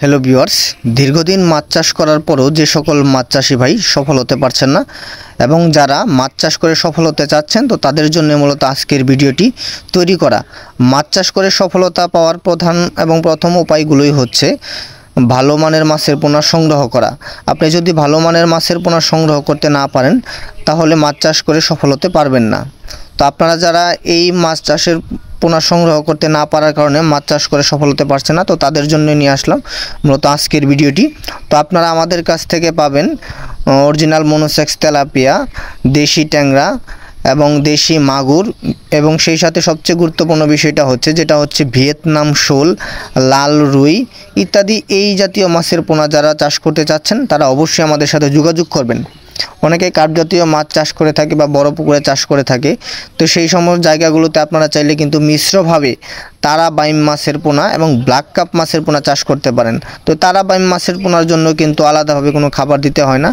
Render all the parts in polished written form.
Hello viewers, দীর্ঘদিন মাছ চাষ করার পরও যে সকল মাছ চাষি ভাই সফল হতে পারছেন না এবং যারা মাছ চাষ করে সফল হতে চাচ্ছেন, তো তাদের জন্য মূলত আজকের ভিডিওটি তৈরি করা। মাছ চাষ করে সফলতা পাওয়ার প্রথম উপায়গুলোই হচ্ছে ভালো মানের মাছের পোনা সংগ্রহ করা। আপনি যদি ভালো মানের মাছের পোনা সংগ্রহ করতে না পারেন, তাহলে মাছ চাষ করে সফল হতে পারবেন না। তো আপনারা যারা এই মাছ চাষের পোনা সংগ্রহ করতে না পারার কারণে মাছ চাষ করে সফল হতে পারছে না, তো তাদের জন্য নিয়ে আসলাম মূলত আজকের ভিডিওটি। তো আপনারা আমাদের কাছ থেকে পাবেন অরিজিনাল মনোসেক্স তেলাপিয়া, দেশি ট্যাংরা এবং দেশি মাগুর, এবং সেই সাথে সবচেয়ে গুরুত্বপূর্ণ বিষয়টা হচ্ছে ভিয়েতনাম শোল, লাল রুই ইত্যাদি এই জাতীয় মাছের পোনা যারা চাষ করতে চাচ্ছেন, তারা অবশ্যই আমাদের সাথে যোগাযোগ করবেন। অনেকে কার্প জাতীয় মাছ চাষ করে থাকে বা বড় পুকুরে চাষ করে থাকে, তো সেই সমস্ত জায়গাগুলোতে আপনারা চাইলে কিন্তু মিশ্রভাবে তারা বাইম মাছের পোনা এবং ব্ল্যাক কাপ মাছের পোনা চাষ করতে পারেন। তো তারা বাইম মাছের পোনার জন্য কিন্তু আলাদাভাবে কোনো খাবার দিতে হয় না।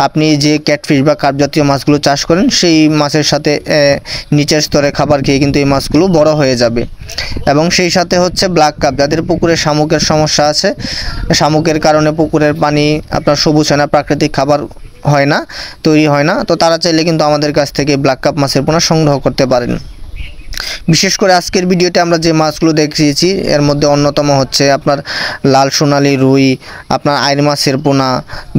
আপনি যে ক্যাটফিশ বা কার্প জাতীয় মাছগুলো চাষ করেন, সেই মাছের সাথে নিচের স্তরে খাবার খেয়ে কিন্তু এই মাছগুলো বড় হয়ে যাবে। এবং সেই সাথে হচ্ছে ব্ল্যাক কাপ, যাদের পুকুরে শামুকের সমস্যা আছে, শামুকের কারণে পুকুরের পানি আপনার সবুজ হয় না, প্রাকৃতিক খাবার তৈরি হয় না, তো তারা চাইলে কিন্তু আমাদের কাছ থেকে ব্ল্যাক কাপ মাছের পোনা সংগ্রহ করতে পারেন। বিশেষ করে আজকের ভিডিওতে আমরা যে মাছগুলো দেখিয়েছি, এর মধ্যে অন্যতম হচ্ছে আপনার লাল সোনালি রুই, আপনার আইর মাছের পোনা,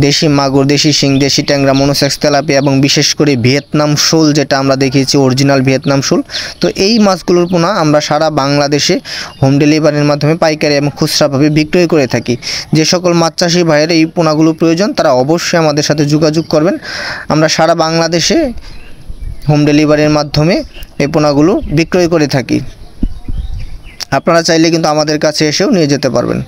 দেশি মাগুর, দেশি শিং, দেশি ট্যাংরা, মনোসেক্স তেলাপিয়া এবং বিশেষ করে ভিয়েতনাম শোল, যেটা আমরা দেখিয়েছি অরিজিনাল ভিয়েতনাম শোল। তো এই মাছগুলোর পোনা আমরা সারা বাংলাদেশে হোম ডেলিভারির মাধ্যমে পাইকারি এবং খুচরাভাবে বিক্রয় করে থাকি। যে সকল মাছ চাষি ভাইয়ের এই পোনাগুলো প্রয়োজন, তারা অবশ্যই আমাদের সাথে যোগাযোগ করবেন। আমরা সারা বাংলাদেশে হোম ডেলিভারির মাধ্যমে এই পোনাগুলো বিক্রয় করে থাকি। আপনারা চাইলে কিন্তু আমাদের কাছে এসেও নিয়ে যেতে পারবেন।